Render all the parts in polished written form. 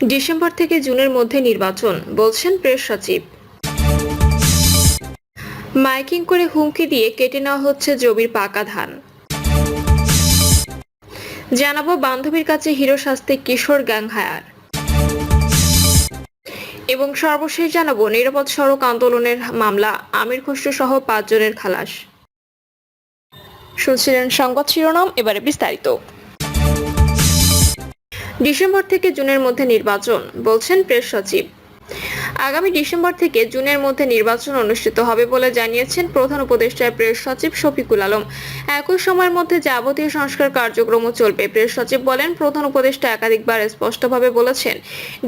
December থেকে জুনের মধ্যে নির্বাচন বলছেন প্রেস সচিব। মাইকিং করে হুমকি দিয়ে কেটে নেওয়া হচ্ছে জমির পাকা ধান। জানাবো বান্ধবীর কাছে হিরো শাস্তে কিশোর গ্যাং হায়ার। এবং সর্বশেষ জানাবো নিরাপদ সড়ক আন্দোলনের মামলা আমির খসরু সহ 5 জনের খালাস। শুনছিলেন সংবাদ শিরোনাম, এবারে বিস্তারিত। ডিসেম্বর থেকে জুনের মধ্যে নির্বাচন বলছেন প্রেস সচিব। আগামী ডিসেম্বর থেকে জুনের মধ্যে নির্বাচন অনুষ্ঠিত হবে বলে জানিয়েছেন প্রধান উপদেষ্টা প্রেস সচিব শফিকুল আলম। একই সময়ের মধ্যে যাবতীয় সংস্কার কার্যক্রমও চলবে। প্রেস সচিব বলেন, প্রধান উপদেষ্টা একাধিকবার স্পষ্টভাবে বলেছেন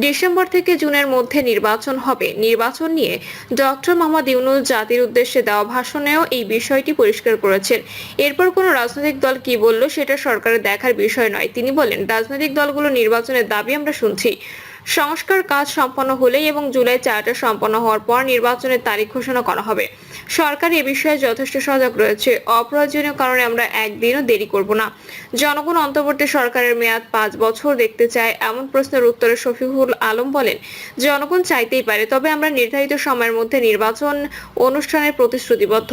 ডিসেম্বর থেকে জুনের মধ্যে নির্বাচন হবে। নির্বাচন নিয়ে ডক্টর মোহাম্মদ ইউনূস জাতির উদ্দেশ্যে দেওয়া ভাষণেও এই বিষয়টি পরিষ্কার করেছেন। এরপর কোনো রাজনৈতিক দল কি বলল সেটা সরকারের দেখার বিষয় নয়। তিনি বলেন, রাজনৈতিক দলগুলো নির্বাচনের দাবি আমরা শুনছি। সংস্কার কাজ সম্পন্ন হলেই এবং জুলাই চার্টার সম্পন্ন হওয়ার পর নির্বাচনের তারিখ ঘোষণা করা হবে। সরকার এ বিষয়ে যথেষ্ট সজাগ রয়েছে। অপ্রয়োজনীয় কারণে আমরা একদিনও দেরি করব না। জনগণ অন্তর্বর্তী সরকারের মেয়াদ 5 বছর দেখতে চায়, এমন প্রশ্নের উত্তরে শফিকুল আলম বলেন, জনগণ চাইতেই পারে, তবে আমরা নির্ধারিত সময়ের মধ্যে নির্বাচন অনুষ্ঠানের প্রতিশ্রুতিবদ্ধ।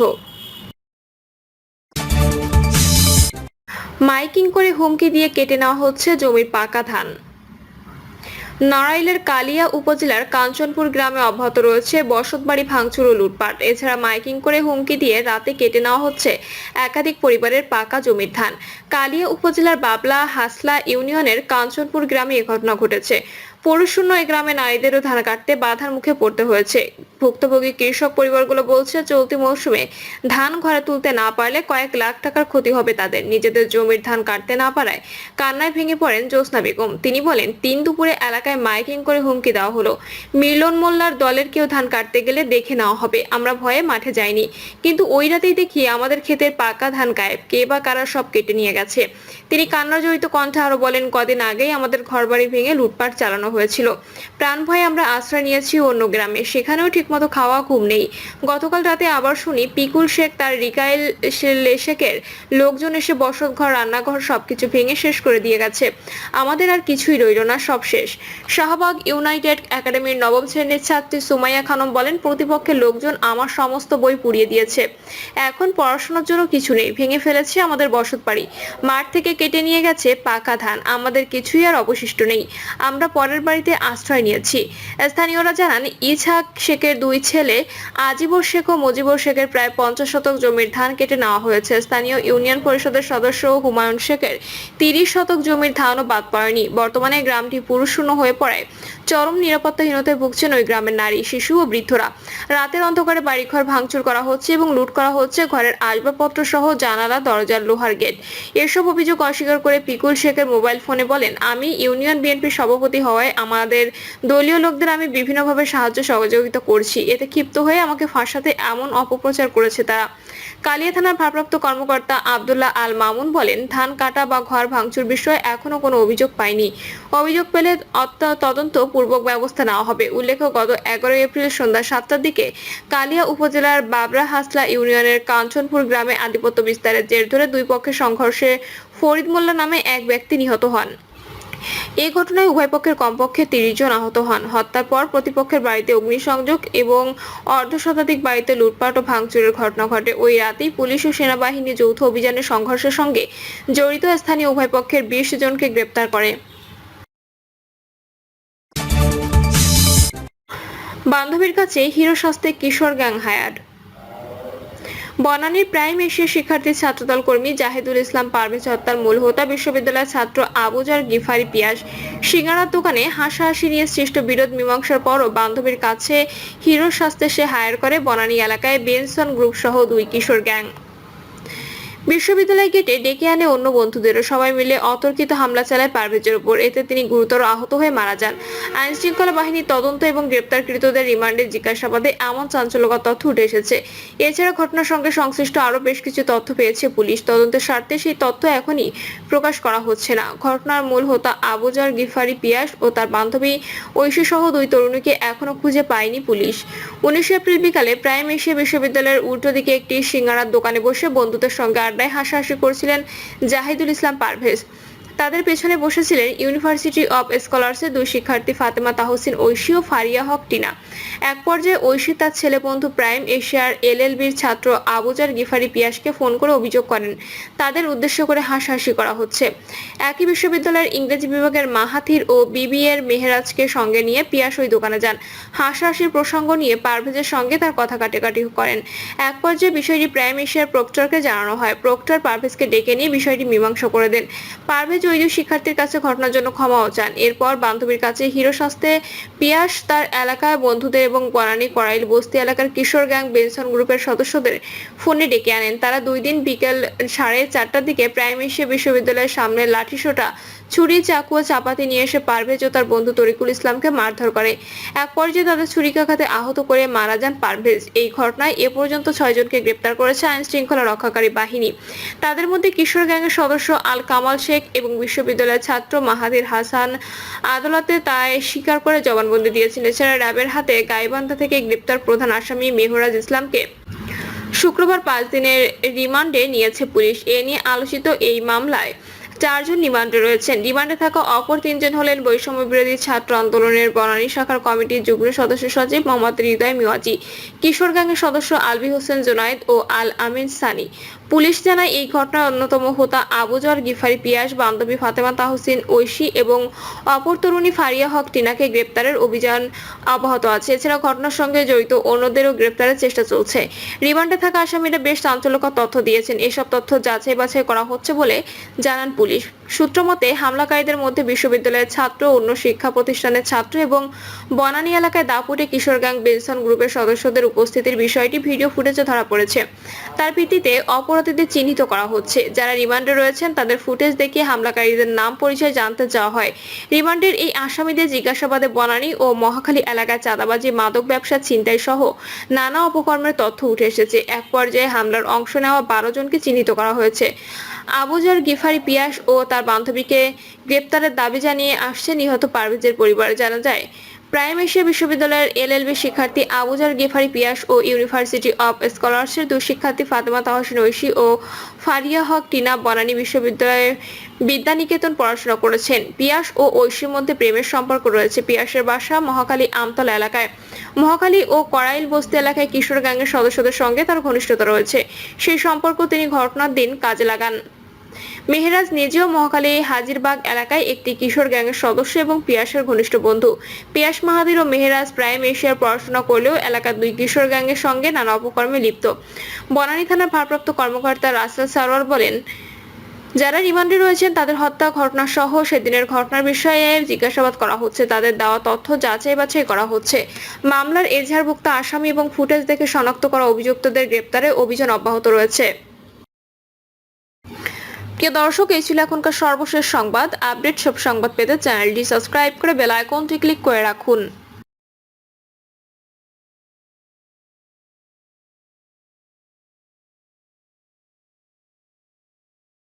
মাইকিং করে হুমকি দিয়ে কেটে নেওয়া হচ্ছে জমির পাকা ধান। নড়াইলের কালিয়া উপজেলার কাঞ্চনপুর গ্রামে অব্যাহত রয়েছে বসতবাড়ি ভাঙচুর ও লুটপাট। এছাড়া মাইকিং করে হুমকি দিয়ে রাতে কেটে নেওয়া হচ্ছে একাধিক পরিবারের পাকা জমির ধান। কালিয়া উপজেলার বাবলা হাসলা ইউনিয়নের কাঞ্চনপুর গ্রামে এ ঘটনা ঘটেছে। পরিশূন্য এই গ্রামে নারীদেরও ধান কাটতে বাধার মুখে পড়তে হয়েছে। ভুক্তভোগী কৃষক পরিবারগুলো বলছে, চলতি মৌসুমে ধান ঘরে তুলতে না পারলে কয়েক লাখ টাকার ক্ষতি হবে তাদের। নিজেদের জমির ধান কাটতে না পারায় কান্নায় ভেঙে পড়েন জ্যোৎস্না বেগম। তিনি বলেন, 3 দুপুরে এলাকায় মাইকিং করে হুমকি দেওয়া হলো, মিলন মোল্লার দলের কেউ ধান কাটতে গেলে দেখে নেওয়া হবে। আমরা ভয়ে মাঠে যাইনি, কিন্তু ওই রাতেই দেখি আমাদের ক্ষেতের পাকা ধান গায়েব, কে বা কারা সব কেটে নিয়ে গেছে। তিনি কান্নাজড়িত কণ্ঠে আরো বলেন, কদিন আগেই আমাদের ঘরবাড়ি ভেঙে লুটপাট চালানো হয়েছিল। প্রাণ ভয়ে আমরা আশ্রয় নিয়েছি অন্য গ্রামে, সেখানেও ঠিকমতো খাওয়া ঘুম নেই। গতকাল রাতে আবার শুনি পিকুল শেখ তার রিকাইল শেখের লোকজন এসে বসত ঘর, রান্নাঘর সবকিছু ভেঙে শেষ করে দিয়ে গেছে। আমাদের আর কিছুই রইল না, সব শেষ। শাহবাগ ইউনাইটেড একাডেমির 9ম শ্রেণীর ছাত্রী সুমাইয়া খানম বলেন, প্রতিপক্ষের লোকজন আমার সমস্ত বই পুড়িয়ে দিয়েছে। এখন পড়াশোনার জন্য কিছু নেই, ভেঙে ফেলেছে আমাদের বসত বাড়ি, মাঠ থেকে কেটে নিয়ে গেছে পাকা ধান, আমাদের কিছুই আর অবশিষ্ট নেই। আমরা পরের বাড়িতে আশ্রয় নিয়েছি। স্থানীয়রা জানান, ইছাক শেখের 2 ছেলে আজিবর শেখ ও মুজিবর শেখের প্রায় 50 শতক জমির ধান কেটে নেওয়া হয়েছে। স্থানীয় ইউনিয়ন পরিষদের সদস্য হুমায়ুন শেখের 30 শতক জমির ধানও বাদ পড়েনি। বর্তমানে গ্রামটি পুরুষশূন্য হয়ে পড়ায় চরম নিরাপত্তাহীনতায় ভুগছেন ওই গ্রামের নারী, শিশু ও বৃদ্ধরা। রাতের অন্ধকারে বাড়িঘর ভাঙচুর করা হচ্ছে এবং লুট করা হচ্ছে ঘরের আসবাবপত্র সহ জানালা, দরজার লোহার গেট। এসব অভিযোগ অস্বীকার করে পিকুল শেখের মোবাইল ফোনে বলেন, আমি ইউনিয়ন বিএনপির সভাপতি হওয়ায় আমাদের দলীয় লোকদের আমি বিভিন্নভাবে সাহায্য সহযোগিতা করছি। এতে ক্ষিপ্ত হয়ে আমাকে ফাঁসাতে এমন অপপ্রচার করেছে তারা। কালিয়া থানার ভারপ্রাপ্ত কর্মকর্তা আব্দুল্লাহ আল মামুন বলেন, ধান কাটা বা ঘর ভাঙচুর বিষয়ে এখনো কোনো অভিযোগ পাইনি। অভিযোগ পেলে তদন্ত পূর্বক ব্যবস্থা নেওয়া হবে। উল্লেখ্য, গত 11 এপ্রিল সন্ধ্যা 7টার দিকে কালিয়া উপজেলার বাবরা হাসলা ইউনিয়নের কাঞ্চনপুর গ্রামে আধিপত্য বিস্তারের জের ধরে 2 পক্ষের সংঘর্ষে ফরিদ মোল্লা নামে এক ব্যক্তি নিহত হন। এই ঘটনায় উভয় পক্ষের কমপক্ষে 30 জন আহত হন। হত্যার পর প্রতিপক্ষের বাড়িতে অগ্নিসংযোগ এবং অর্ধশতাধিক বাড়িতে লুটপাট ও ভাঙচুরের ঘটনা ঘটে। ওই রাতেই পুলিশ ও সেনাবাহিনী যৌথ অভিযানের সংঘর্ষের সঙ্গে জড়িত স্থানীয় উভয় পক্ষের 20 জনকে গ্রেপ্তার করে। বান্ধবীর কাছে হিরো শাস্তে কিশোর গ্যাং হায়ার। বনানীর প্রাইম এশিয়া শিক্ষার্থী ছাত্রদল কর্মী জাহিদুল ইসলাম পারভেজ হত্যার মূল হোতা বিশ্ববিদ্যালয়ের ছাত্র আবুজার গিফারি পিয়াস সিঙ্গারার দোকানে হাসাহাসি নিয়ে সৃষ্ট বিরোধ মীমাংসার পরও বান্ধবীর কাছে হিরোর শাস্তে সে হায়ার করে বনানী এলাকায় বেনসন গ্রুপ সহ 2 কিশোর গ্যাং। বিশ্ববিদ্যালয় গেটে ডেকে আনে অন্য বন্ধুদেরও। সবাই মিলে অতর্কিত হামলা চালায় পারভেজের উপর। এতে তিনি গুরুতর আহত হয়ে মারা যান। আইন শৃঙ্খলা বাহিনীর তদন্ত এবং গ্রেপ্তারকৃতদের রিমান্ডে জিজ্ঞাসাবাদে এমন চাঞ্চল্যকর তথ্য উঠে এসেছে। এছাড়া ঘটনার সঙ্গে সংশ্লিষ্ট আরও বেশ কিছু তথ্য পেয়েছে পুলিশ। তদন্তের স্বার্থে সেই তথ্য এখনই প্রকাশ করা হচ্ছে না। ঘটনার মূল হোতা আবুজার গিফারি পিয়াস ও তার বান্ধবী ঐশী সহ 2 তরুণীকে এখনো খুঁজে পায়নি পুলিশ। 19 এপ্রিল বিকালে প্রাইম এশিয়া বিশ্ববিদ্যালয়ের উল্টো দিকে একটি সিঙ্গারার দোকানে বসে বন্ধুদের সঙ্গে আড্ডায় হাসাহাসি করছিলেন জাহিদুল ইসলাম পারভেজ। তাদের পেছনে বসেছিলেন ইউনিভার্সিটি অব স্কলার্সের দুই শিক্ষার্থী ফাতেমা তাহসিন ঐশী ও ফারিয়া হক টিনা। এক পর্যায়ে ঐশী তার ছেলে বন্ধু প্রাইম এশিয়ার এলএলবির ছাত্র আবুজার গিফারি পিয়াসকে ফোন করে অভিযোগ করেন তাদের উদ্দেশ্য করে হাসাহাসি করা হচ্ছে। একই বিশ্ববিদ্যালয়ের ইংরেজি বিভাগের মাহাথির ও বিবিএর মেহরাজকে সঙ্গে নিয়ে পিয়াস ওই দোকানে যান। হাসাহাসির প্রসঙ্গ নিয়ে পারভেজের সঙ্গে তার কথা কাটাকাটি করেন। এক পর্যায়ে বিষয়টি প্রাইম এশিয়ার প্রক্টরকে জানানো হয়। প্রক্টর পারভেজকে ডেকে নিয়ে বিষয়টি মীমাংসা করে দেন। পারভেজ ওই দুই শিক্ষার্থীর কাছে ঘটনার জন্য ক্ষমাও চান। এরপর বান্ধবীর কাছে হিরো সাজতে পিয়াস তার এলাকায় বন্ধুদের এবং বনানী করাইল বস্তি এলাকার কিশোর গ্যাং বেনসন গ্রুপের সদস্যদের ফোনে ডেকে আনেন। তারা 2 দিন বিকেল 4:30টার দিকে প্রাইম এশিয়া বিশ্ববিদ্যালয়ের সামনে লাঠিসোঁটা, ছুরি, চাকু ও চাপাতি নিয়ে এসে পারভেজ ও তার বন্ধু তরিকুল ইসলামকে মারধর করে। এক পর্যায়ে তাদের ছুরিকাঘাতে আহত করে মারা যান পারভেজ। এই ঘটনায় এ পর্যন্ত 6 জনকে গ্রেপ্তার করেছে আইন শৃঙ্খলা রক্ষাকারী বাহিনী। তাদের মধ্যে কিশোর গ্যাংয়ের সদস্য আল কামাল শেখ এবং বিশ্ববিদ্যালয়ের ছাত্র মাহাদির হাসান আদালতে তাই স্বীকার করে জবানবন্দি দিয়েছেন। এছাড়া র্যাবের হাতে গাইবান্ধা থেকে গ্রেপ্তার প্রধান আসামি মেহরাজ ইসলামকে শুক্রবার 5 দিনের রিমান্ডে নিয়েছে পুলিশ। এ নিয়ে আলোচিত এই মামলায় 4 জন রিমান্ডে রয়েছেন। রিমান্ডে থাকা অপর 3 জন হলেন বৈষম্য বিরোধী ছাত্র আন্দোলনের বনানী শাখার কমিটির যুগ্ম সদস্য সচিব মোহাম্মদ হৃদয় মিওয়াজি, কিশোর গ্যাংয়ের সদস্য আলবি হোসেন জুনায়েদ ও আল আমিন সানি। পুলিশ জানায় এই ঘটনার অন্যতম হোতা আবুজার গিফারি পিয়াস, বান্ধবী ফাতেমা তাহসিন ঐশী এবং অপর তরুণী ফারিয়া হক টিনাকে গ্রেপ্তারের অভিযান অব্যাহত আছে। এছাড়া ঘটনার সঙ্গে জড়িত অন্যদেরও গ্রেপ্তারের চেষ্টা চলছে। রিমান্ডে থাকা আসামিরা বেশ চাঞ্চল্যকর তথ্য দিয়েছেন। এসব তথ্য যাচাই বাছাই করা হচ্ছে বলে জানান পুলিশ। সূত্র মতে হামলাকারীদের মধ্যে বিশ্ববিদ্যালয়ের ছাত্র, অন্য শিক্ষা প্রতিষ্ঠানের ছাত্র এবং বনানী এলাকায় দাপুটে কিশোর গ্যাং বেনসন গ্রুপের সদস্যদের উপস্থিতির বিষয়টি ভিডিও ফুটেজে ধরা পড়েছে। তার ভিত্তিতে অপরাধীদের চিহ্নিত করা হচ্ছে। যারা রিমান্ডে রয়েছেন তাদের ফুটেজ দেখিয়ে হামলাকারীদের নাম পরিচয় জানতে চাওয়া হয়। রিমান্ডের এই আসামিদের জিজ্ঞাসাবাদে বনানী ও মহাখালী এলাকায় চাঁদাবাজি, মাদক ব্যবসা, ছিনতাই সহ নানা অপকর্মের তথ্য উঠে এসেছে। এক পর্যায়ে হামলার অংশ নেওয়া 12 জনকে চিহ্নিত করা হয়েছে। আবুজার গিফারি পিয়াস ও তার বান্ধবীকে গ্রেপ্তারের দাবি জানিয়ে আসছে নিহত পারভেজের পরিবার। জানা যায় প্রাইম এশিয়া বিশ্ববিদ্যালয়ের এলএলবি শিক্ষার্থী আবুজার গিফারি পিয়াস ও ইউনিভার্সিটি অব স্কলার্সের দুই শিক্ষার্থী ফাতেমা তাহসিন ঐশী ও ফারিয়া হক টিনা বনানী বিশ্ববিদ্যালয়ে বিদ্যানিকেতন পড়াশোনা করেছেন। পিয়াস ও ঐশীর মধ্যে প্রেমের সম্পর্ক রয়েছে। পিয়াসের বাসা মহাখালী আমতলা এলাকায়। মহাখালী ও করাইল বস্তি এলাকায় কিশোর গ্যাংয়ের সদস্যদের সঙ্গে তার ঘনিষ্ঠতা রয়েছে। সেই সম্পর্ক তিনি ঘটনার দিন কাজে লাগান। মেহরাজ নিজেও মহাখালী হাজিরবাগ এলাকায় একটি কিশোর গ্যাংয়ের সদস্য এবং পিয়াসের ঘনিষ্ঠ বন্ধু। পিয়াস, মাহাদির ও মেহরাজ প্রাইম এশিয়ার পড়াশোনা করলেও এলাকার 2 কিশোর গ্যাংয়ের সঙ্গে নানা অপকর্মে লিপ্ত। বনানী থানার ভারপ্রাপ্ত কর্মকর্তা রাসেল সারোয়ার বলেন, যারা রিমান্ডে রয়েছেন তাদের হত্যা ঘটনা সহ সেদিনের ঘটনার বিষয়ে জিজ্ঞাসাবাদ করা হচ্ছে। তাদের দেওয়া তথ্য যাচাই বাছাই করা হচ্ছে। মামলার এজাহারভুক্ত আসামি এবং ফুটেজ দেখে শনাক্ত করা অভিযুক্তদের গ্রেপ্তারে অভিযান অব্যাহত রয়েছে। প্রিয় দর্শক, এই ছিল এখনকার সর্বশেষ সংবাদ। আপডেট সব সংবাদ পেতে চ্যানেলটি সাবস্ক্রাইব করে বেল আইকনটি ক্লিক করে রাখুন।